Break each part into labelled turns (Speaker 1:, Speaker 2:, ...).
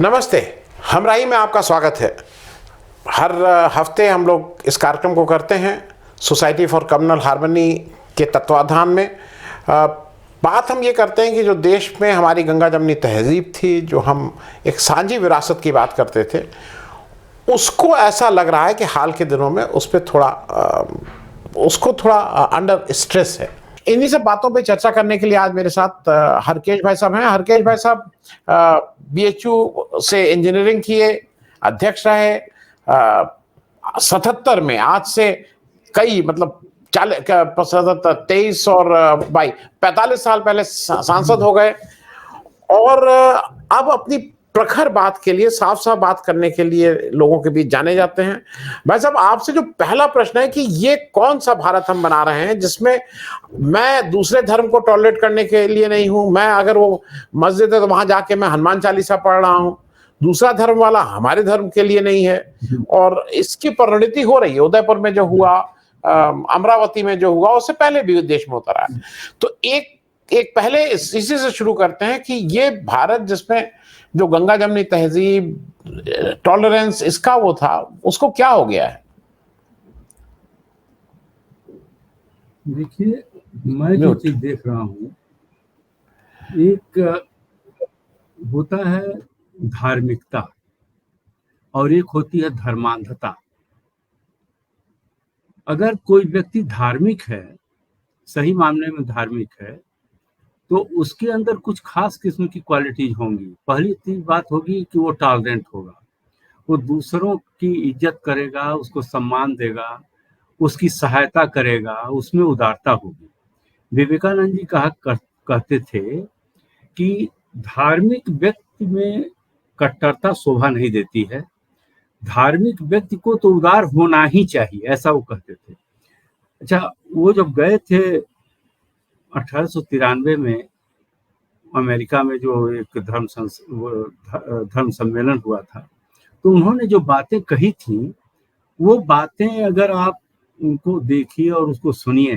Speaker 1: नमस्ते। हमराही में आपका स्वागत है। हर हफ्ते हम लोग इस कार्यक्रम को करते हैं सोसाइटी फॉर कम्युनल हार्मनी के तत्वाधान में। बात हम ये करते हैं कि जो देश में हमारी गंगा जमनी तहजीब थी, जो हम एक साझी विरासत की बात करते थे, उसको ऐसा लग रहा है कि हाल के दिनों में उस पर उसको थोड़ा अंडर स्ट्रेस है। इन्हीं सब बातों पे चर्चा करने के लिए आज मेरे साथ हरकेश भाई साहब हैं। हरकेश भाई साहब बीएचयू से इंजीनियरिंग किए, अध्यक्ष रहे। 77 में, आज से कई मतलब 23 और 45 साल पहले सांसद हो गए और अब अपनी प्रखर बात के लिए, साफ साफ बात करने के लिए लोगों के बीच जाने जाते हैं। भाई साहब, आपसे जो पहला प्रश्न है कि ये कौन सा भारत हम बना रहे हैं जिसमें मैं दूसरे धर्म को टॉलरेट करने के लिए नहीं हूं। मैं अगर वो मस्जिद है तो वहां जाके मैं हनुमान चालीसा पढ़ रहा हूं। दूसरा धर्म वाला हमारे धर्म के लिए नहीं है और इसकी परिणति हो रही है। उदयपुर में जो हुआ, अमरावती में जो हुआ, उससे पहले भी देश में होता रहा है। तो एक पहले इसी से शुरू करते हैं कि ये भारत जिसमें जो गंगा जमनी तहजीब, टॉलरेंस, इसका वो था, उसको क्या हो गया है?
Speaker 2: देखिए, मैं जो चीज देख रहा हूँ, एक होता है धार्मिकता और एक होती है धर्मांधता। अगर कोई व्यक्ति धार्मिक है, सही मामले में धार्मिक है, तो उसके अंदर कुछ खास किस्म की क्वालिटीज होंगी। पहली बात होगी कि वो टॉलरेंट होगा, वो दूसरों की इज्जत करेगा, उसको सम्मान देगा, उसकी सहायता करेगा, उसमें उदारता होगी। विवेकानंद जी कहते थे कि धार्मिक व्यक्ति में कट्टरता शोभा नहीं देती है, धार्मिक व्यक्ति को तो उदार होना ही चाहिए, ऐसा वो कहते थे। अच्छा, वो जब गए थे 1893 में अमेरिका में, जो एक धर्म सम्मेलन हुआ था, तो उन्होंने जो बातें कही थी, वो बातें अगर आप उनको देखिए और उसको सुनिए,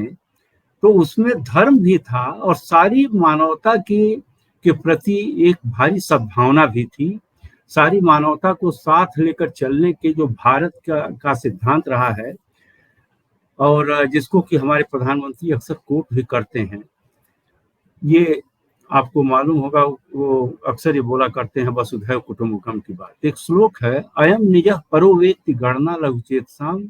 Speaker 2: तो उसमें धर्म भी था और सारी मानवता के प्रति एक भारी सद्भावना भी थी। सारी मानवता को साथ लेकर चलने के जो भारत का सिद्धांत रहा है और जिसको कि हमारे प्रधानमंत्री अक्सर कोट भी करते हैं, ये आपको मालूम होगा, वो अक्सर ये बोला करते हैं वसुधैव कुटुंबकम की बात। एक श्लोक है, अयम निजः परो वेत्ति गणना लघुचेतसाम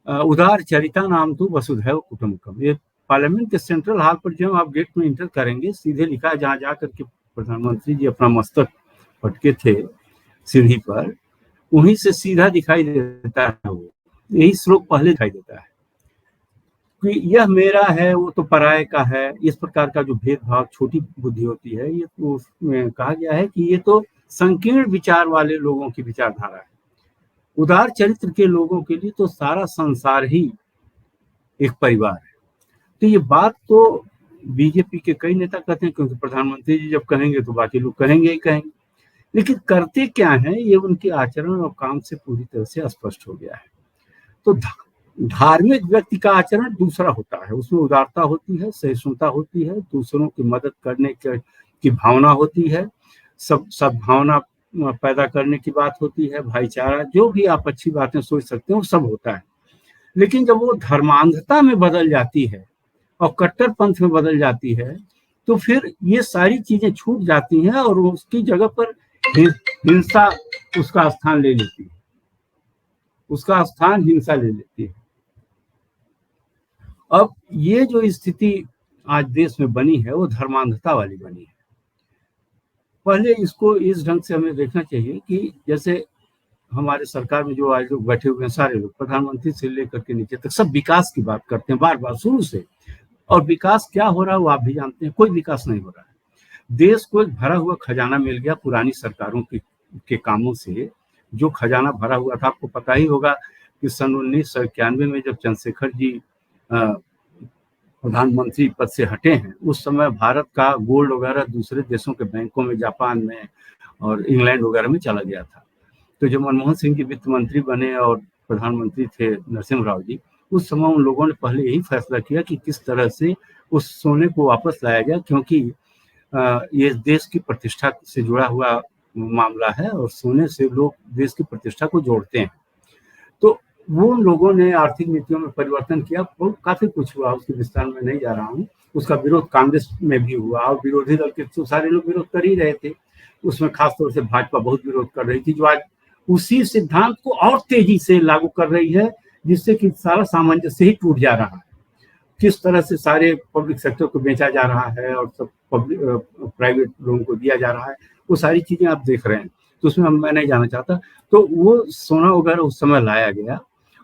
Speaker 2: उदार चरिता नाम तो वसुधैव कुटुंबकम। ये पार्लियामेंट के सेंट्रल हॉल पर जब आप गेट में इंटर करेंगे, सीधे लिखा है, जहाँ जाकर के प्रधानमंत्री जी अपना मस्तक पटके थे सीढ़ी पर, उन्हीं से सीधा दिखाई देता है। वो यही श्लोक पहले दिखाई देता है कि यह मेरा है, वो तो पराये का है। इस प्रकार का जो भेदभाव, छोटी बुद्धि होती है, ये तो उसमें कहा गया है कि ये तो संकीर्ण विचार वाले लोगों की विचारधारा है। उदार चरित्र के लोगों के लिए तो सारा संसार ही एक परिवार है। तो ये बात तो बीजेपी के कई नेता कहते हैं, क्योंकि प्रधानमंत्री जी जब कहेंगे तो बाकी लोग कहेंगे ही कहेंगे, लेकिन करते क्या है, ये उनके आचरण और काम से पूरी तरह से स्पष्ट हो गया है। तो धार्मिक व्यक्ति का आचरण दूसरा होता है, उसमें उदारता होती है, सहिष्णुता होती है, दूसरों की मदद करने की भावना होती है, सद्भावना पैदा करने की बात होती है, भाईचारा, जो भी आप अच्छी बातें सोच सकते हैं वो सब होता है। लेकिन जब वो धर्मांधता में बदल जाती है और कट्टरपंथ में बदल जाती है, तो फिर ये सारी चीजें छूट जाती हैं और उसकी जगह पर हिंसा उसका स्थान ले लेती है, उसका स्थान हिंसा ले लेती है। अब ये जो स्थिति आज देश में बनी है, वो धर्मांधता वाली बनी है। पहले इसको इस ढंग से हमें देखना चाहिए कि जैसे हमारे सरकार में जो आज लोग बैठे हुए हैं, सारे लोग प्रधानमंत्री से लेकर के नीचे तक सब विकास की बात करते हैं बार बार शुरू से, और विकास क्या हो रहा है वो आप भी जानते हैं, कोई विकास नहीं हो रहा है। देश को एक भरा हुआ खजाना मिल गया पुरानी सरकारों के कामों से। जो खजाना भरा हुआ था, आपको पता ही होगा कि सन 1991 में जब चंद्रशेखर जी प्रधानमंत्री पद से हटे हैं, उस समय भारत का गोल्ड वगैरह दूसरे देशों के बैंकों में, जापान में और इंग्लैंड वगैरह में चला गया था। तो जब मनमोहन सिंह जी वित्त मंत्री बने और प्रधानमंत्री थे नरसिम्हा राव जी, उस समय उन लोगों ने पहले यही फैसला किया कि किस तरह से उस सोने को वापस लाया जाए, क्योंकि ये देश की प्रतिष्ठा से जुड़ा हुआ मामला है और सोने से लोग देश की प्रतिष्ठा को जोड़ते हैं। तो वो लोगों ने आर्थिक नीतियों में परिवर्तन किया, बहुत काफी कुछ हुआ, उसके विस्तार में नहीं जा रहा हूँ। उसका विरोध कांग्रेस में भी हुआ और विरोधी दल के तो सारे लोग विरोध कर ही रहे थे। उसमें खासतौर से भाजपा बहुत विरोध कर रही थी, जो आज उसी सिद्धांत को और तेजी से लागू कर रही है, जिससे कि सारा सामंजस्य ही टूट जा रहा है। किस तरह से सारे पब्लिक सेक्टर को बेचा जा रहा है और सब प्राइवेट लोगों को दिया जा रहा है, वो सारी चीजें आप देख रहे हैं। तो उसमें मैं नहीं जाना चाहता। तो वो सोना वगैरह उस समय लाया गया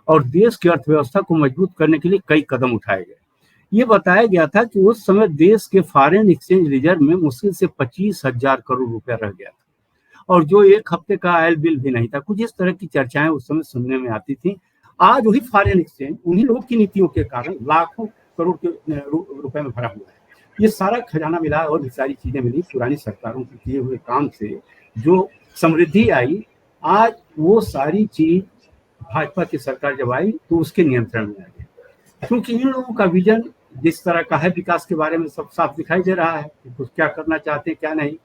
Speaker 2: और देश की अर्थव्यवस्था को मजबूत करने के लिए कई कदम उठाए गए। ये बताया गया था कि उस समय देश के फॉरेन एक्सचेंज रिजर्व में मुश्किल से 25,000 करोड़ रुपया रह गया था और जो एक हफ्ते का आयल बिल भी नहीं था। कुछ इस तरह की चर्चाएं उस समय सुनने में आती थी। आज वही फॉरेन एक्सचेंज उन्हीं लोगों की नीतियों के कारण लाखों करोड़ के रुपए में भरा हुआ है। ये सारा खजाना मिला और भी सारी चीजें मिली पुरानी सरकारों के किए हुए काम से जो समृद्धि आई। आज वो सारी चीज भाजपा की सरकार जब आई तो उसके नियंत्रण में आ गई, क्योंकि इन लोगों का विजन जिस तरह का है विकास के बारे में सब साफ दिखाई दे रहा है कि कुछ क्या करना चाहते हैं क्या नहीं।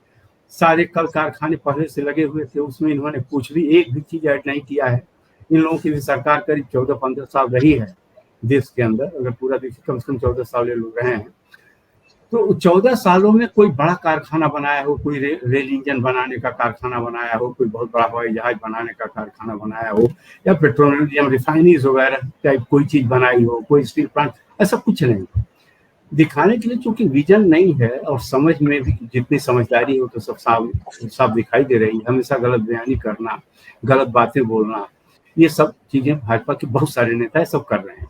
Speaker 2: सारे कल कारखाने पहले से लगे हुए थे, उसमें इन्होंने कुछ भी एक भी चीज ऐड नहीं किया है। इन लोगों की भी सरकार करीब 14-15 साल रही है देश के अंदर, अगर पूरा देखिए कम से कम 14 साल ये लोग रहे हैं। तो 14 सालों में कोई बड़ा कारखाना बनाया हो, कोई रेल इंजन बनाने का कारखाना बनाया हो, कोई बहुत बड़ा हवाई जहाज बनाने का कारखाना बनाया हो, या पेट्रोलियम रिफाइनरीज वगैरह टाइप कोई चीज बनाई हो, कोई स्टील प्लांट, ऐसा कुछ नहीं दिखाने के लिए। चूंकि विजन नहीं है और समझ में भी जितनी समझदारी हो तो सब साफ दिखाई दे रही है। हमेशा गलत बयानी करना, गलत बातें बोलना, ये सब चीजें भाजपा के बहुत सारे नेता सब कर रहे हैं।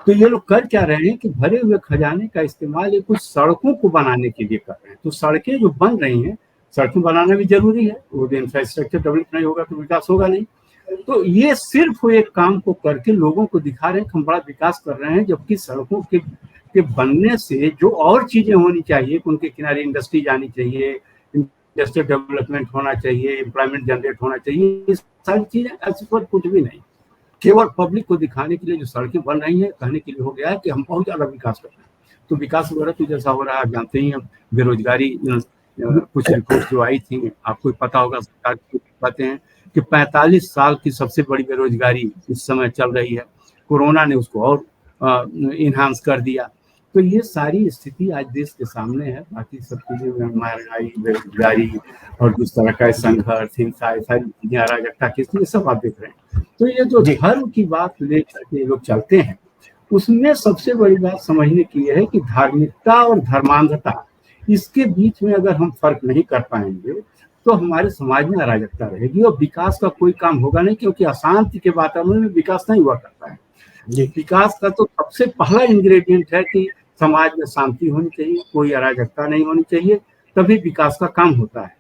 Speaker 2: तो ये लोग कर क्या रहे हैं कि भरे हुए खजाने का इस्तेमाल ये कुछ सड़कों को बनाने के लिए कर रहे हैं। तो सड़कें जो बन रही हैं, सड़कें बनाना भी जरूरी है, वो इंफ्रास्ट्रक्चर डेवलप नहीं होगा तो विकास होगा नहीं। तो ये सिर्फ एक काम को करके लोगों को दिखा रहे हैं कि हम बड़ा विकास कर रहे हैं, जबकि सड़कों के बनने से जो और चीजें होनी चाहिए, उनके किनारे इंडस्ट्री जानी चाहिए, इंडस्ट्रियल डेवलपमेंट होना चाहिए, एम्प्लॉयमेंट जनरेट होना चाहिए, ये सारी चीजें ऐसे पर कुछ भी नहीं। केवल पब्लिक को दिखाने के लिए जो सड़कें बन रही हैं, कहने के लिए हो गया है कि हम बहुत ज्यादा विकास कर रहे हैं। तो विकास वगैरह तो जैसा हो रहा है आप जानते ही हैं। बेरोजगारी कुछ रिपोर्ट जो आई थी आपको पता होगा, सरकार की बातें हैं कि 45 साल की सबसे बड़ी बेरोजगारी इस समय चल रही है। कोरोना ने उसको और इन्हांस कर दिया। तो ये सारी स्थिति आज देश के सामने है। बाकी सब चीजें महंगाई, बेरोजगारी और जिस तरह का संघर्ष, हिंसा, सारी चीजें, अराजकता की स्थिति सब आप देख रहे हैं। तो ये जो धर्म की बात लेकर के लोग चलते हैं, उसमें सबसे बड़ी बात समझने की है कि धार्मिकता और धर्मांधता, इसके बीच में अगर हम फर्क नहीं कर पाएंगे तो हमारे समाज में अराजकता रहेगी और विकास का कोई काम होगा नहीं, क्योंकि अशांति के वातावरण में विकास नहीं हुआ करता है। विकास का तो सबसे पहला इंग्रेडिएंट है कि समाज में शांति होनी चाहिए, कोई अराजकता नहीं होनी चाहिए, तभी विकास का काम होता है।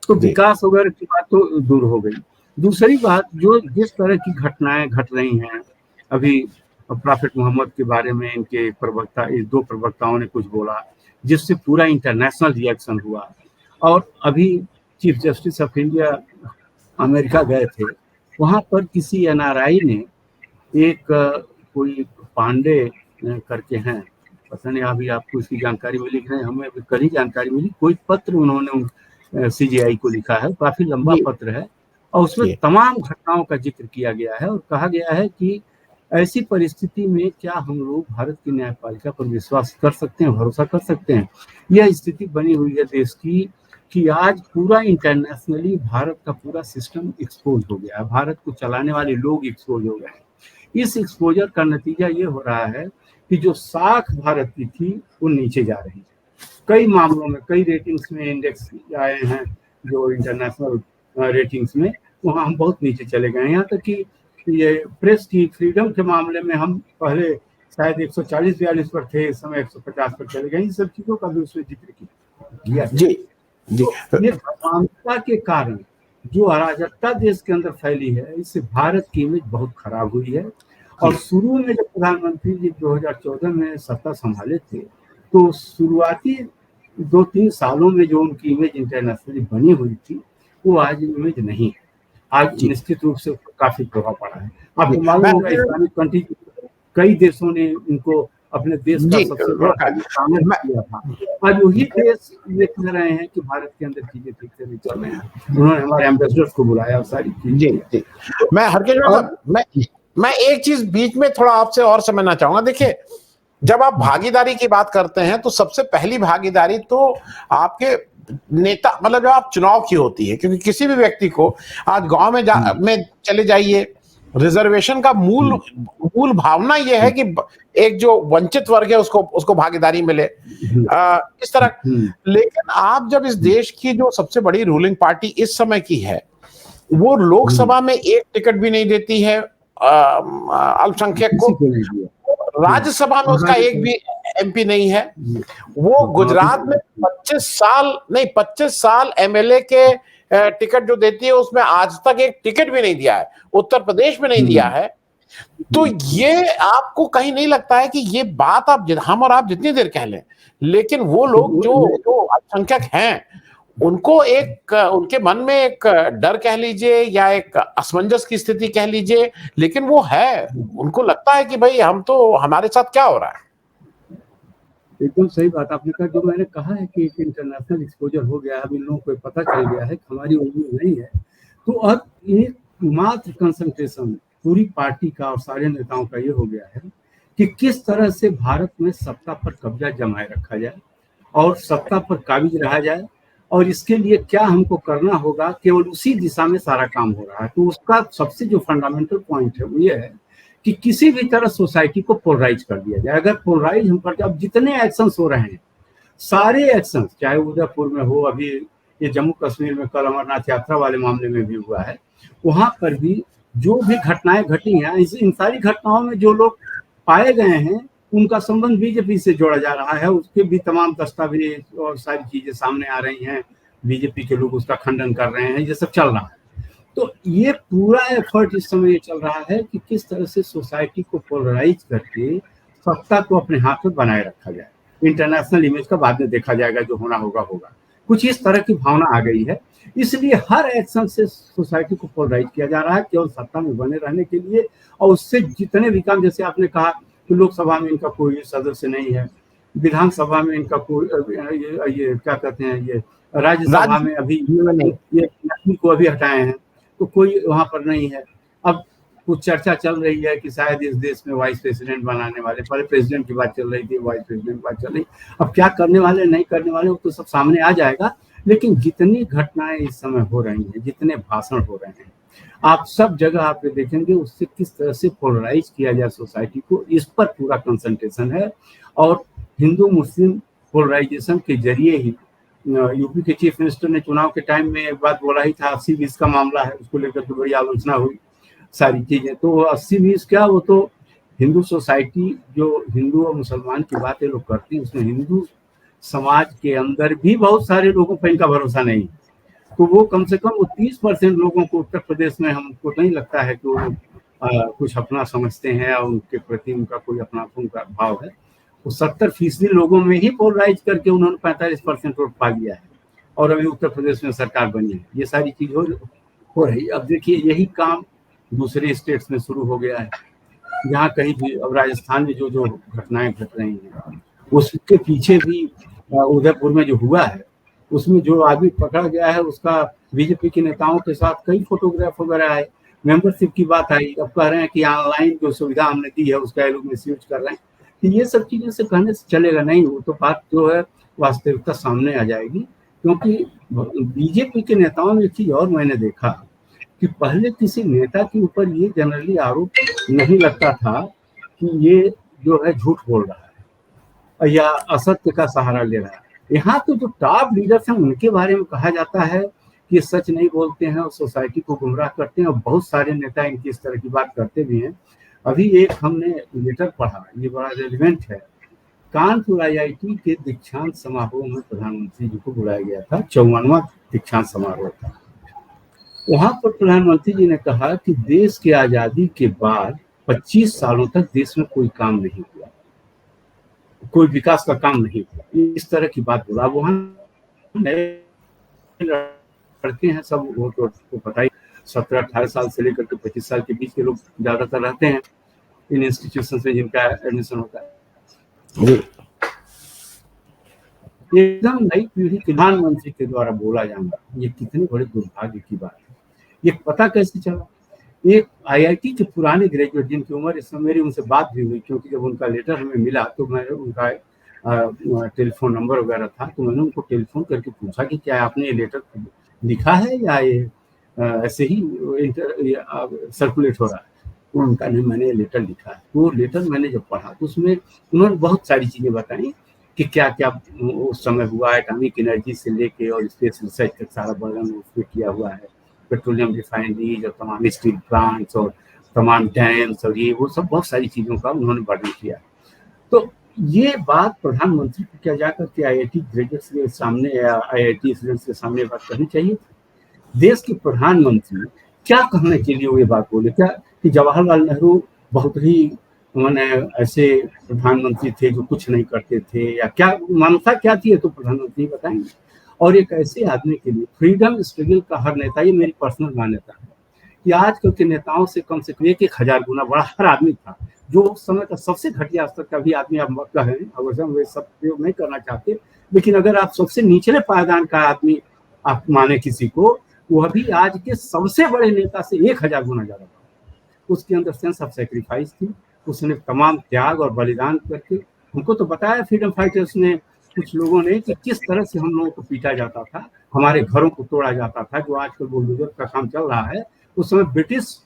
Speaker 2: तो विकास वगैरह की बात तो दूर हो गई। दूसरी बात, जो जिस तरह की घटनाएं घट रही हैं, अभी प्रॉफेट मोहम्मद के बारे में इनके प्रवक्ता, इस 2 प्रवक्ताओं ने कुछ बोला जिससे पूरा इंटरनेशनल रिएक्शन हुआ। और अभी chief justice of India America गए थे, वहां पर किसी एनआरआई ने एक कोई पांडे करके हैं, पता नहीं अभी आपको इसकी जानकारी मिली कि नहीं, हमें अभी कल ही जानकारी मिली। कोई पत्र उन्होंने सीजीआई को लिखा है, काफी लंबा पत्र है और उसमें तमाम घटनाओं का जिक्र किया गया है और कहा गया है कि ऐसी परिस्थिति में क्या हम लोग भारत की न्यायपालिका पर विश्वास कर सकते हैं, भरोसा कर सकते हैं। यह स्थिति बनी हुई है देश की कि आज पूरा इंटरनेशनली भारत का पूरा सिस्टम एक्सपोज हो गया है, भारत को चलाने वाले लोग एक्सपोज हो गए हैं। इस एक्सपोजर का नतीजा ये हो रहा है कि जो साख भारत की थी वो नीचे जा रही है। कई मामलों में, कई रेटिंग्स में इंडेक्स आए हैं जो इंटरनेशनल रेटिंग्स में, वहाँ हम बहुत नीचे चले गए। यहाँ तक कि ये प्रेस की फ्रीडम के मामले में हम पहले शायद 140-42 पर थे, इस समय 150 पर चले गए। इन सब चीजों का भी उसमें जिक्र किया जी। तो ये समानता के कारण जो अराजकता देश के अंदर फैली है, इससे भारत की इमेज बहुत खराब हुई है। और शुरू में जब प्रधानमंत्री जी 2014 में सत्ता संभाले थे, तो शुरुआती 2-3 सालों में जो उनकी इमेज इंटरनेशनली बनी हुई थी, वो आज इमेज नहीं है। आज निश्चित रूप से काफी प्रभाव पड़ा है। आपको मालूम होगा इस्लामिक कंट्री कई देशों ने उनको अपने देश का
Speaker 1: जी
Speaker 2: सबसे बड़ा
Speaker 1: रोका
Speaker 2: कानून
Speaker 1: मैं
Speaker 2: किया था। आज वही देश ये कह रहे हैं कि भारत के अंदर चीजें ठीक से नहीं चल रही हैं। उन्होंने हमारे एम्बेसडर्स को बुलाया और सारी चीजें
Speaker 1: जी
Speaker 2: किया।
Speaker 1: जी मैं हरकेश भाई
Speaker 2: अब
Speaker 1: साहब मैं एक चीज बीच में थोड़ा आपसे और समझना चाहूंगा। देखिए, जब आप भागीदारी की बात करते हैं तो सबसे पहली भागीदारी तो आपके नेता, मतलब जब आप चुनाव की होती है, क्योंकि किसी भी व्यक्ति को आज गांव में चले जाइए, रिजर्वेशन का मूल मूल भावना यह है कि एक जो वंचित वर्ग है उसको उसको भागीदारी मिले, इस तरह। लेकिन आप जब इस देश की जो सबसे बड़ी रूलिंग पार्टी इस समय की है, वो लोकसभा में एक टिकट भी नहीं देती है अल्पसंख्यक को,
Speaker 2: किसी को नहीं दिया।
Speaker 1: राज्यसभा में उसका एक भी एमपी नहीं है, वो गुजरात में 25 साल एमएलए के टिकट जो देती है उसमें आज तक एक टिकट भी नहीं दिया है, उत्तर प्रदेश में नहीं दिया है। तो ये आपको कहीं नहीं लगता है कि ये बात आप हम और आप जितनी देर कह लें, लेकिन वो लोग जो जो अल्पसंख्यक हैं उनको एक उनके मन में एक डर कह लीजिए या एक असमंजस की स्थिति कह लीजिए, लेकिन वो है, उनको लगता है कि भाई हम तो, हमारे साथ क्या हो रहा है।
Speaker 2: एकदम सही बात आपने कहा। जो मैंने कहा है कि एक इंटरनेशनल एक्सपोजर हो गया है, अब इन लोगों को पता चल गया है कि हमारी उम्मीद नहीं है, तो अब एक मात्र कंसंट्रेशन पूरी पार्टी का और सारे नेताओं का ये हो गया है कि किस तरह से भारत में सत्ता पर कब्जा जमाए रखा जाए और सत्ता पर काबिज रहा जाए, और इसके लिए क्या हमको करना होगा, केवल उसी दिशा में सारा काम हो रहा है। तो उसका सबसे जो फंडामेंटल पॉइंट है वो ये है कि किसी भी तरह सोसाइटी को पोलराइज कर दिया जाए। अगर पोलराइज हम करते, अब जितने एक्शंस हो रहे हैं, सारे एक्शंस, चाहे उदयपुर में हो, अभी ये जम्मू कश्मीर में कल अमरनाथ यात्रा वाले मामले में भी हुआ है, वहां पर भी जो भी घटनाएं घटी हैं, इन सारी घटनाओं में जो लोग पाए गए हैं उनका संबंध बीजेपी से जोड़ा जा रहा है। उसके भी तमाम दस्तावेज और सारी चीजें सामने आ रही हैं, बीजेपी के लोग उसका खंडन कर रहे हैं, ये सब चल रहा है। तो ये पूरा एफर्ट इस समय ये चल रहा है कि किस तरह से सोसाइटी को पोलराइज करके सत्ता को अपने हाथ में बनाए रखा जाए। इंटरनेशनल इमेज का बाद में देखा जाएगा, जो होना होगा होगा। कुछ इस तरह की भावना आ गई है, इसलिए हर एक्शन से सोसाइटी को पोलराइज किया जा रहा है केवल सत्ता में बने रहने के लिए। और उससे जितने भी काम, जैसे आपने कहा कि लोकसभा में इनका कोई सदस्य नहीं है, विधानसभा में इनका कोई ये क्या कहते हैं, ये राज्यसभा में अभी ये को अभी हटाए हैं तो कोई वहां पर नहीं है। अब कुछ चर्चा चल रही है कि शायद इस देश में वाइस प्रेसिडेंट बनाने वाले, पहले प्रेसिडेंट की बात चल रही थी, वाइस प्रेसिडेंट की बात चल रही, अब क्या करने वाले नहीं करने वाले वो तो सब सामने आ जाएगा। लेकिन जितनी घटनाएं इस समय हो रही हैं, जितने भाषण हो रहे हैं, आप सब जगह आप देखेंगे उससे किस तरह से पोलराइज किया जाए सोसाइटी को, इस पर पूरा कंसंट्रेशन है। और हिंदू मुस्लिम पोलराइजेशन के जरिए ही यूपी के चीफ मिनिस्टर ने चुनाव के टाइम में एक बात बोला ही था, 80-20 का मामला है, उसको लेकर के बड़ी आलोचना हुई, सारी चीजें। तो 80-20 क्या, वो तो हिंदू सोसाइटी, जो हिंदू और मुसलमान की बातें लोग करती हैं, उसमें हिंदू समाज के अंदर भी बहुत सारे लोगों पर इनका भरोसा नहीं। तो वो कम से कम 30% लोगों को उत्तर प्रदेश में, हमको नहीं लगता है कि वो कुछ अपना समझते हैं और उनके प्रति उनका कोई अपनापन का भाव है। वो 70% लोगों में ही पोलराइज करके उन्होंने 45% वोट पा लिया है और अभी उत्तर प्रदेश में सरकार बनी है। ये सारी चीज हो रही। अब देखिए यही काम दूसरे स्टेट्स में शुरू हो गया है, जहाँ कहीं भी, अब राजस्थान में जो जो घटनाएं घट रही हैं उसके पीछे भी उदयपुर में जो हुआ है उसमें जो आदमी पकड़ा गया है उसका बीजेपी के नेताओं के साथ कई फोटोग्राफ वगैरह आए, मेंबरशिप की बात आई। अब कह रहे हैं कि ऑनलाइन जो सुविधा हमने दी है उसका लोग मिसयूज कर रहे हैं। तो ये सब चीजें से कहने से चलेगा नहीं, वो तो बात जो है वास्तविकता सामने आ जाएगी। क्योंकि बीजेपी के नेताओं में एक चीज और मैंने देखा कि पहले किसी नेता के ऊपर ये जनरली आरोप नहीं लगता था कि ये जो है झूठ बोल रहा है या असत्य का सहारा ले रहा है। यहाँ तो जो टॉप लीडर्स हैं उनके बारे में कहा जाता है कि सच नहीं बोलते हैं और सोसाइटी को गुमराह करते हैं, और बहुत सारे नेता इनकी इस तरह की बात करते भी हैं। अभी एक हमने लेटर पढ़ा, ये बड़ा रेलिवेंट है, कानपुर IIT के दीक्षांत समारोह में प्रधानमंत्री जी को बुलाया गया था, 54वां दीक्षांत समारोह था। वहां पर प्रधानमंत्री जी ने कहा कि देश की आजादी के बाद 25 सालों तक देश में कोई काम नहीं हुआ, कोई विकास का काम नहीं हुआ, इस तरह की बात बोला। वहां लड़के हैं सब, वो तो पता ही, 17-18 साल से लेकर के 25 साल के बीच के लोग ज्यादातर रहते हैं इन इंस्टीट्यूशन में जिनका एडमिशन होता है।
Speaker 1: जी
Speaker 2: एकदम नई पीढ़ी के प्रधानमंत्री के द्वारा बोला जाना, ये कितने बड़े दुर्भाग्य की बात है। ये पता कैसे चला? एक आईआईटी के पुराने ग्रेजुएट, जिनकी उम्र इस समय, मेरी उनसे बात भी हुई, क्योंकि जब उनका लेटर हमें मिला तो मैं उनका टेलीफोन नंबर वगैरह था, तो मैंने उनको टेलीफोन करके पूछा कि क्या आपने ये लेटर लिखा है या ये ऐसे ही सर्कुलेट हो रहा है? उनका नहीं, मैंने ये लेटर लिखा है। वो लेटर मैंने जब पढ़ा तो उसमें उन्होंने बहुत सारी चीजें बताई कि क्या क्या उस समय हुआ है, एटॉमिक एनर्जी से लेके और स्पेस रिसर्च तक सारा वर्णन उसमें किया हुआ है, पेट्रोलियम रिफाइनरीज और तमाम स्टील प्लांट्स और तमाम डैम्स और ये वो सब बहुत सारी चीजों का उन्होंने वर्णन किया। तो ये बात प्रधानमंत्री को क्या जाकर के आईआईटी ग्रेजुएट्स के सामने या आईआईटी स्टूडेंट्स के सामने बात करनी चाहिए? देश के प्रधानमंत्री क्या कहने के लिए वो ये बात बोले? क्या कि जवाहरलाल नेहरू बहुत ही मैंने ऐसे प्रधानमंत्री थे जो कुछ नहीं करते थे, या क्या मान्यता क्या थी, ये तो प्रधानमंत्री बताएंगे। और एक ऐसे आदमी के लिए फ्रीडम स्ट्रगल का हर नेता, ये मेरी पर्सनल मान्यता है कि आजकल के नेताओं से कम 1,000 गुना बड़ा हर आदमी था, जो उस समय का सबसे घटिया स्तर का भी आदमी आप मत कहें, अवश्य हम वे सब प्रयोग नहीं करना चाहते, लेकिन अगर आप सबसे निचले पायदान का आदमी आप माने किसी को, वह भी आज के सबसे बड़े नेता से 1,000 गुना ज्यादा था। उसके अंदर सेंस ऑफ सैक्रिफाइस थी, उसने तमाम त्याग और बलिदान करके, हमको तो बताया फ्रीडम फाइटर्स ने, कुछ लोगों ने, कि किस तरह से हम लोगों को पीटा जाता था, हमारे घरों को तोड़ा जाता था, जो आजकल बुलडोजर का काम चल रहा है। उस समय ब्रिटिश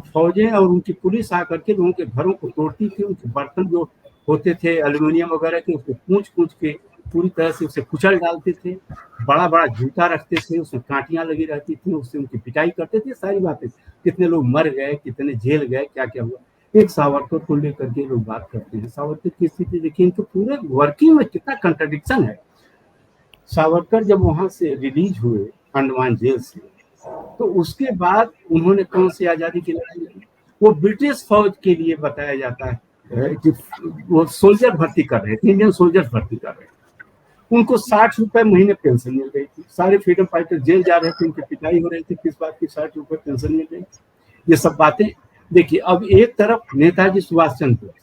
Speaker 2: फौजें और उनकी पुलिस आकर के लोगों के घरों को तोड़ती थी, उनके बर्तन जो होते थे एल्यूमिनियम वगैरह के, उसको कूच के पूरी तरह से उसे कुचल डालते थे, बड़ा बड़ा जूता रखते थे, उसमें कांटियां लगी रहती थी, उससे उनकी पिटाई करते थे, सारी बातें। कितने लोग मर गए, कितने जेल गए, क्या क्या हुआ। एक सावरकर को लेकर के लोग बात करते हैं, सावरकर की स्थिति देखिए, इनके पूरे वर्किंग में कितना कंट्राडिक्शन है। सावरकर जब वहां से रिलीज हुए अंडमान जेल से, तो उसके बाद उन्होंने कौन सी आजादी की लड़ाई लड़ी? वो ब्रिटिश फौज के लिए बताया जाता है कि वो सोल्जर भर्ती कर रहे थे, इंडियन सोल्जर भर्ती कर रहे थे। उनको 60 रुपए महीने पेंशन मिल गई थी। सारे फ्रीडम फाइटर जेल जा रहे थे, उनकी पिटाई हो रही थी, किस बात की 60 रुपए पेंशन मिल गई? ये सब बातें देखिए। अब एक तरफ नेताजी सुभाष चंद्र बोस,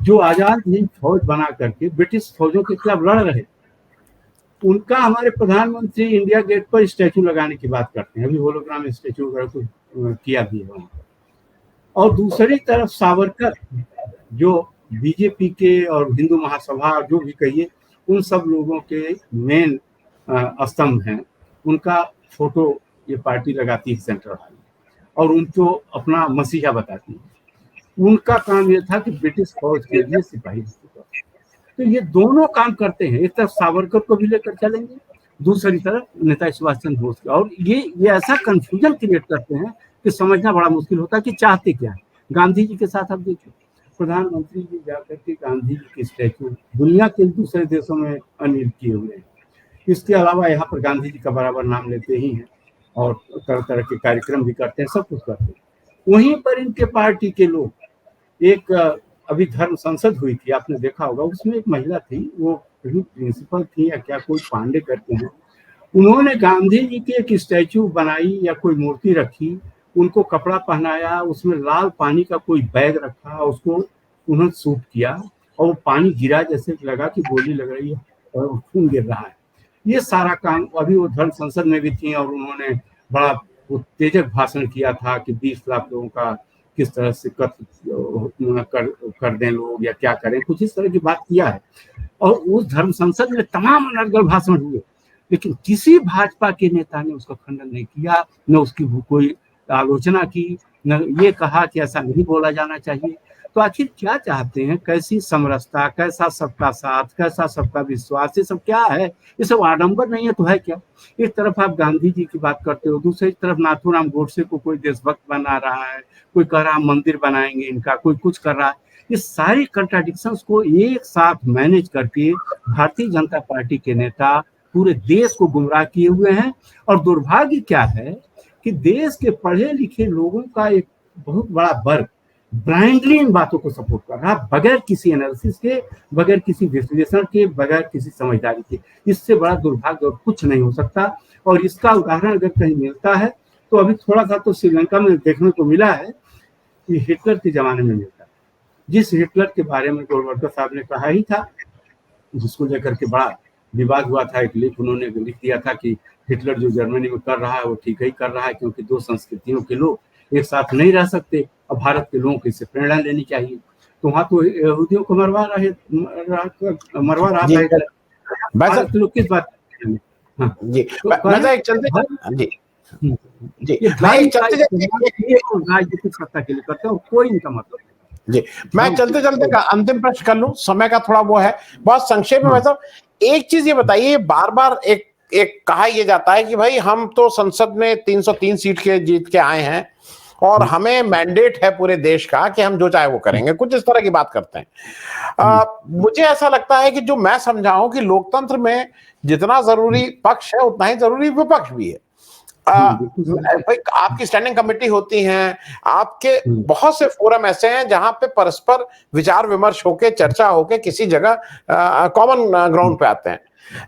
Speaker 2: जो आजाद हिंद फौज बना करके ब्रिटिश फौजों के खिलाफ लड़ रहे, उनका हमारे प्रधानमंत्री इंडिया गेट पर स्टैचू लगाने की बात करते हैं, अभी होलोग्राम स्टैचू वगैरह को किया भी है वहां पर। और दूसरी तरफ सावरकर, जो बीजेपी के और हिंदू महासभा जो भी कहिए, उन सब लोगों के मेन स्तंभ हैं, उनका फोटो ये पार्टी लगाती है सेंट्रल हाल में, और उनको अपना मसीहा बताती है। उनका काम ये था कि ब्रिटिश फौज के लिए सिपाही। तो ये दोनों काम करते हैं, एक तरफ सावरकर को भी लेकर चलेंगे, दूसरी तरफ नेताजी सुभाष चंद्र बोस और ये ऐसा कंफ्यूजन क्रिएट करते हैं कि समझना बड़ा मुश्किल होता है कि चाहते क्या है। गांधी जी के साथ आप देखिए, प्रधानमंत्री जी जाकर के गांधी जी के स्टैचू दुनिया के दूसरे देशों में अनिल किए हुए हैं। इसके अलावा यहाँ पर गांधी जी का बराबर नाम लेते ही हैं और तरह तरह के कार्यक्रम भी करते हैं, सब कुछ करते हैं। वहीं पर इनके पार्टी के लोग, एक अभी धर्म संसद हुई थी, आपने देखा होगा, उसमें एक महिला थी, वो प्रिंसिपल थी या क्या, कोई पांडे करते हैं, उन्होंने गांधी जी की एक स्टैचू बनाई या कोई मूर्ति रखी, उनको कपड़ा पहनाया, उसमें लाल पानी का कोई बैग रखा, उसको उन्होंने शूट किया और वो पानी गिरा, जैसे लगा कि गोली लग रही है और खून गिर रहा है। ये सारा काम, अभी वो धर्म संसद में भी थी और उन्होंने बड़ा उत्तेजक भाषण किया था कि 20 लाख लोगों का किस तरह से कर दें लोग या क्या करें, कुछ इस तरह की बात किया है। और उस धर्म संसद में तमाम अनर्गल भाषण हुए, लेकिन किसी भाजपा के नेता ने उसका खंडन नहीं किया, न उसकी कोई आलोचना की, न ये कहा कि ऐसा नहीं बोला जाना चाहिए। तो आखिर क्या चाहते हैं? कैसी समरसता, कैसा सबका साथ, कैसा सबका विश्वास, ये सब क्या है? ये सब आडंबर नहीं है तो है क्या? एक तरफ आप गांधी जी की बात करते हो, दूसरी तरफ नाथूराम गोडसे को कोई देशभक्त बना रहा है, कोई कह रहा है मंदिर बनाएंगे इनका, कोई कुछ कर रहा है। ये सारी कंट्राडिक्शंस को एक साथ मैनेज करके भारतीय जनता पार्टी के नेता पूरे देश को गुमराह किए हुए हैं। और दुर्भाग्य क्या है कि देश के पढ़े लिखे लोगों का एक बहुत बड़ा वर्ग ब्लाइंडली इन बातों को सपोर्ट कर रहा है, बगैर किसी एनालिसिस के, बगैर किसी विश्लेषण के, बगैर किसी समझदारी के। इससे बड़ा दुर्भाग्य और कुछ नहीं हो सकता। और इसका उदाहरण अगर कहीं मिलता है तो अभी थोड़ा सा तो श्रीलंका में देखने को मिला है, कि हिटलर के जमाने में मिलता है। जिस हिटलर के बारे में गोलवलकर साहब ने कहा ही था, जिसको लेकर के बड़ा विवाद हुआ था, एक लेख उन्होंने लिख दिया था कि हिटलर जो जर्मनी में कर रहा है वो ठीक ही कर रहा है, क्योंकि दो संस्कृतियों के लोग एक साथ नहीं रह सकते, और भारत के लोगों को इससे प्रेरणा लेनी चाहिए। तो वहाँ तो यहूदियों को मरवा रहा था हिटलर, भारत के लोग किस बात करेंगे? हाँ
Speaker 1: जी
Speaker 2: तो
Speaker 1: मैं एक चलते जी जी
Speaker 2: ये
Speaker 1: मैं
Speaker 2: धर्म
Speaker 1: एक
Speaker 2: का
Speaker 1: चलते
Speaker 2: इस्तेमाल राजनीतिक सत्ता के लिए करते हैं, कोई इनका मतलब नहीं।
Speaker 1: जी मैं चलते चलते का अंतिम प्रश्न कर लूं, समय का थोड़ा वो है, बहुत संक्षेप में। मतलब एक चीज ये बताइए, बार बार एक एक कहा यह जाता है कि भाई हम तो संसद में 303 सीट के जीत के आए हैं और हमें मैंडेट है पूरे देश का कि हम जो चाहे वो करेंगे, कुछ इस तरह की बात करते हैं। मुझे ऐसा लगता है कि जो मैं समझा हूं कि लोकतंत्र में जितना जरूरी पक्ष है उतना ही जरूरी विपक्ष भी है। भाई आपकी स्टैंडिंग कमेटी होती हैं, आपके बहुत से फोरम ऐसे हैं जहां पे परस्पर विचार विमर्श होके, चर्चा होके किसी जगह कॉमन ग्राउंड पे आते हैं।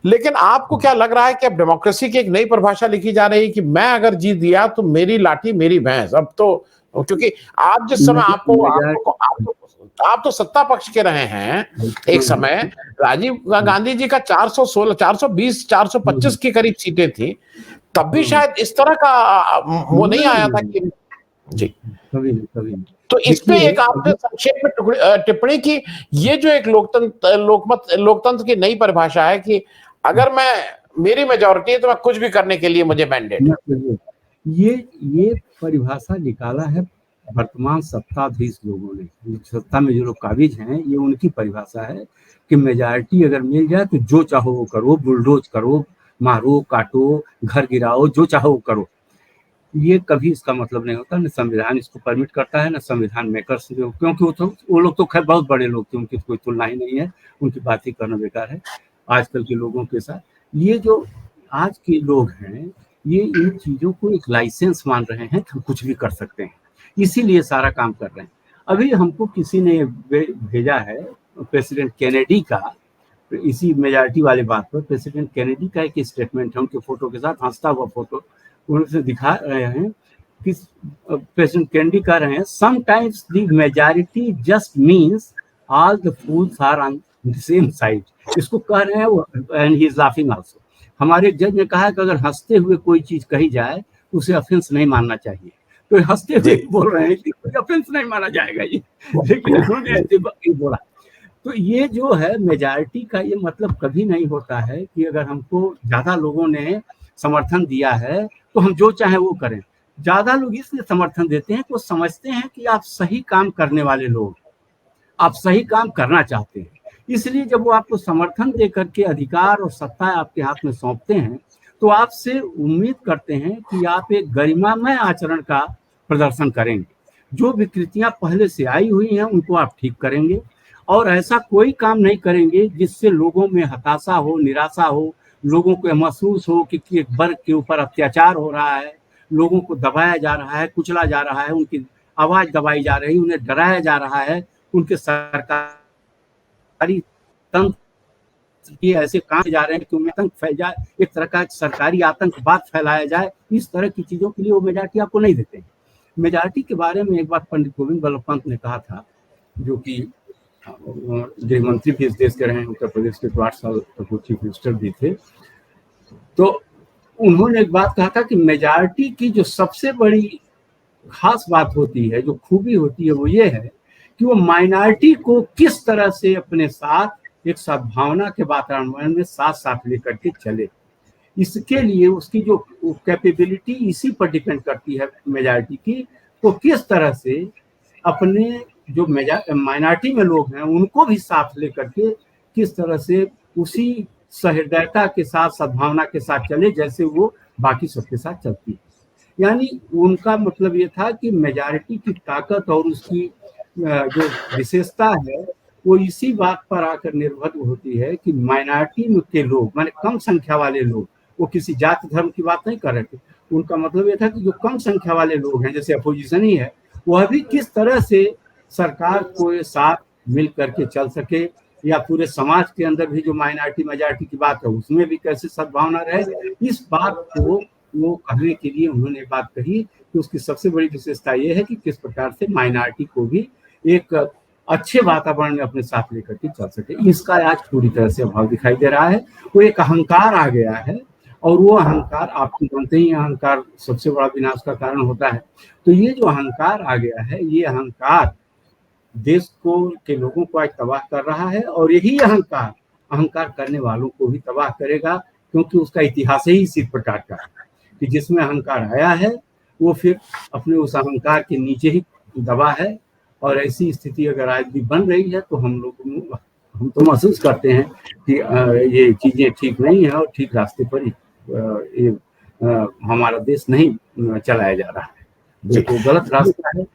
Speaker 1: लेकिन आपको क्या लग रहा है कि अब डेमोक्रेसी की एक नई परिभाषा लिखी जा रही है कि मैं अगर जीत दिया तो मेरी लाठी मेरी भैंस? अब तो क्योंकि आप जिस समय आप तो सत्ता पक्ष के रहे हैं एक समय, राजीव गांधी जी का 416 420 425 के करीब सीटें थी, तब भी शायद इस तरह का वो नहीं आया था कि जी
Speaker 2: कभी
Speaker 1: तो इस पे एक आपने संक्षेप में टिप्पणी की, ये जो एक लोकतंत्र की नई परिभाषा है कि अगर मैं मेरी मेजॉरिटी है तो मैं कुछ भी करने के लिए मुझे मैंडेट है।
Speaker 2: ये परिभाषा निकाला है वर्तमान सत्ताधीश लोगों ने, सत्ता में जो लोग काबिज हैं, ये उनकी परिभाषा है कि मेजॉरिटी अगर मिल जाए तो जो चाहो वो करो, बुलडोज करो, मारो काटो, घर गिराओ, जो चाहो वो करो। ये कभी इसका मतलब नहीं होता, न संविधान इसको परमिट करता है, न संविधान मेकर्स, क्योंकि वो लोग तो खैर बहुत बड़े लोग थे, उनकी कोई तुलना ही नहीं है, उनकी बात ही करना बेकार है आजकल के लोगों के साथ। ये जो आज के लोग हैं, ये इन चीजों को एक लाइसेंस मान रहे हैं कि हम कुछ भी कर सकते हैं, इसीलिए सारा काम कर रहे हैं। अभी हमको किसी ने भेजा है प्रेसिडेंट केनेडी का, इसी मेजॉरिटी वाले बात पर प्रेसिडेंट केनेडी का एक स्टेटमेंट है, उनके फोटो के साथ हंसता हुआ फोटो उनसे दिखा रहे हैं कि प्रेसिडेंट केनेडी कह रहे हैं, sometimes the majority just means all the fools are on the same side. इसको कह रहे हैं वो, and he is laughing also. हमारे जज ने कहा कि अगर हंसते हुए कोई चीज कही जाए उसे ऑफेंस नहीं मानना चाहिए, तो हंसते हुए बोल रहे हैं कि कोई ऑफेंस नहीं माना जाएगा ये, लेकिन उन्होंने ऐसे बोला। तो ये जो है मेजॉरिटी का, ये मतलब कभी नहीं होता है कि अगर हमको ज्यादा लोगों ने समर्थन दिया है तो हम जो चाहे वो करें। ज्यादा लोग इसलिए समर्थन देते हैं कि वो समझते हैं कि आप सही काम करने वाले लोग, आप सही काम करना चाहते हैं, इसलिए जब वो आपको समर्थन दे करके अधिकार और सत्ता आपके हाथ में सौंपते हैं तो आपसे उम्मीद करते हैं कि आप एक गरिमामय आचरण का प्रदर्शन करेंगे, जो विकृतियां पहले से आई हुई हैं उनको आप ठीक करेंगे, और ऐसा कोई काम नहीं करेंगे जिससे लोगों में हताशा हो, निराशा हो, लोगों को महसूस हो कि एक वर्ग के ऊपर अत्याचार हो रहा है, लोगों को दबाया जा रहा है, कुचला जा रहा है, उनकी आवाज दबाई जा रही है, उन्हें डराया जा रहा है, उनके सरकारी तंत्र ये ऐसे काम जा रहे हैं कि उनमें आतंक फैल जाए, एक तरह का सरकारी आतंकवाद फैलाया जाए, इस तरह की चीजों के लिए वो मेजॉरिटी आपको नहीं देते हैं। मेजॉरिटी के बारे में एक बात पंडित गोविंद बल्लभ पंत ने कहा था, जो कि गृह मंत्री भी इस देश के रहे, उत्तर प्रदेश के 8 साल तक वो चीफ मिनिस्टर भी थे। तो उन्होंने एक बात कहा था कि मेजॉरिटी की जो सबसे बड़ी खास बात होती है, जो खूबी होती है, वो ये है कि वो माइनॉरिटी को किस तरह से अपने साथ एक सद्भावना के वातावरण में साथ साथ लेकर के चले। इसके लिए उसकी जो कैपेबिलिटी इसी पर डिपेंड करती है मेजॉरिटी की, तो किस तरह से अपने जो माइनॉरिटी में लोग हैं उनको भी साथ लेकर के किस तरह से उसी सहृदयता के साथ, सद्भावना के साथ चले जैसे वो बाकी सबके साथ चलती है। यानी उनका मतलब ये था कि मेजॉरिटी की ताकत और उसकी जो विशेषता है वो इसी बात पर आकर निर्भर होती है कि माइनॉरिटी के लोग, माने कम संख्या वाले लोग, वो किसी जाति धर्म की बात नहीं कर रहे थे, उनका मतलब ये था कि जो कम संख्या वाले लोग हैं, जैसे अपोजिशन ही है, वह भी किस तरह से सरकार को साथ मिल करके चल सके, या पूरे समाज के अंदर भी जो माइनॉरिटी मेजॉरिटी की बात है उसमें भी कैसे सद्भावना रहे। इस बात को वो कहने के लिए उन्होंने बात कही कि उसकी सबसे बड़ी विशेषता ये है कि किस प्रकार से माइनॉरिटी को भी एक अच्छे वातावरण में अपने साथ लेकर के चल सके, इसका आज पूरी तरह से अभाव दिखाई दे रहा है। वो एक अहंकार आ गया है, और वो अहंकार, आप जानते ही अहंकार सबसे बड़ा विनाश का कारण होता है। तो ये जो अहंकार आ गया है, ये अहंकार देश को के लोगों को आज तबाह कर रहा है, और यही अहंकार करने वालों को भी तबाह करेगा, क्योंकि उसका इतिहास ही इसी प्रकार का है कि जिसमें अहंकार आया है वो फिर अपने उस अहंकार के नीचे ही दबा है। और ऐसी स्थिति अगर आज भी बन रही है तो हम तो महसूस करते हैं कि ये चीजें ठीक नहीं है, और ठीक रास्ते पर हमारा देश नहीं चलाया जा रहा है। ये तो गलत रास्ता है,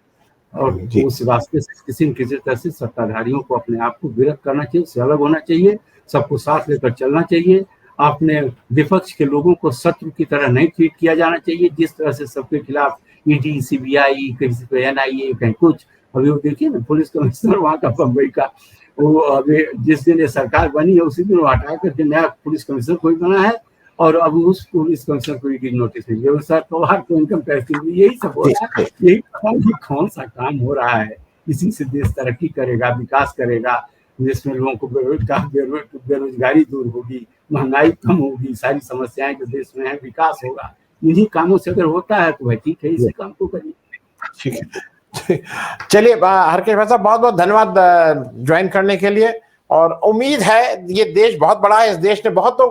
Speaker 2: और उस रास्ते से किसी न किसी तरह से सत्ताधारियों को अपने आप को विरत करना चाहिए, उससे अलग होना चाहिए, सबको साथ लेकर चलना चाहिए। अपने विपक्ष के लोगों को शत्रु की तरह नहीं ट्रीट किया जाना चाहिए, जिस तरह से सबके खिलाफ ईडी, सीबीआई, किसी पे एनआईए, कहीं कुछ। अभी वो देखिए ना, पुलिस कमिश्नर वहाँ का बम्बई का, वो अभी जिस दिन ये सरकार बनी है उसी दिन वो हटा करके नया पुलिस कमिश्नर कोई बना है, और अब उस पुलिस कमिश्नर को ईडी नोटिस मिल गया, सर को इनकम टैक्स, यही सब हो रहा है। यही कौन सा काम हो रहा है? इसी से देश तरक्की करेगा, विकास करेगा, जिसमें लोगों को बेरोजगारी दूर होगी, महंगाई कम होगी, सारी समस्याएं जो देश में है, विकास होगा। इन्हीं कामों से अगर होता है तो भाई ठीक है, इसी काम को करिए।
Speaker 1: ठीक है, चलिए हरकेश भाई साहब, बहुत बहुत धन्यवाद ज्वाइन करने के लिए। और उम्मीद है, ये देश बहुत बड़ा है, इस देश ने बहुतों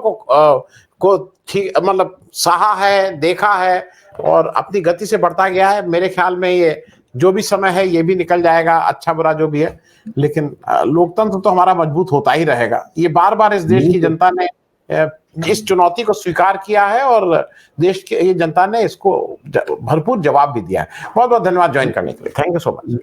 Speaker 1: को ठीक मतलब सहा है, देखा है, और अपनी गति से बढ़ता गया है। मेरे ख्याल में ये जो भी समय है ये भी निकल जाएगा, अच्छा बुरा जो भी है, लेकिन लोकतंत्र तो हमारा मजबूत होता ही रहेगा। ये बार बार इस देश की जनता ने इस चुनौती को स्वीकार किया है, और देश की ये जनता ने इसको भरपूर जवाब भी दिया है। बहुत बहुत धन्यवाद ज्वाइन करने के लिए। Thank you so much.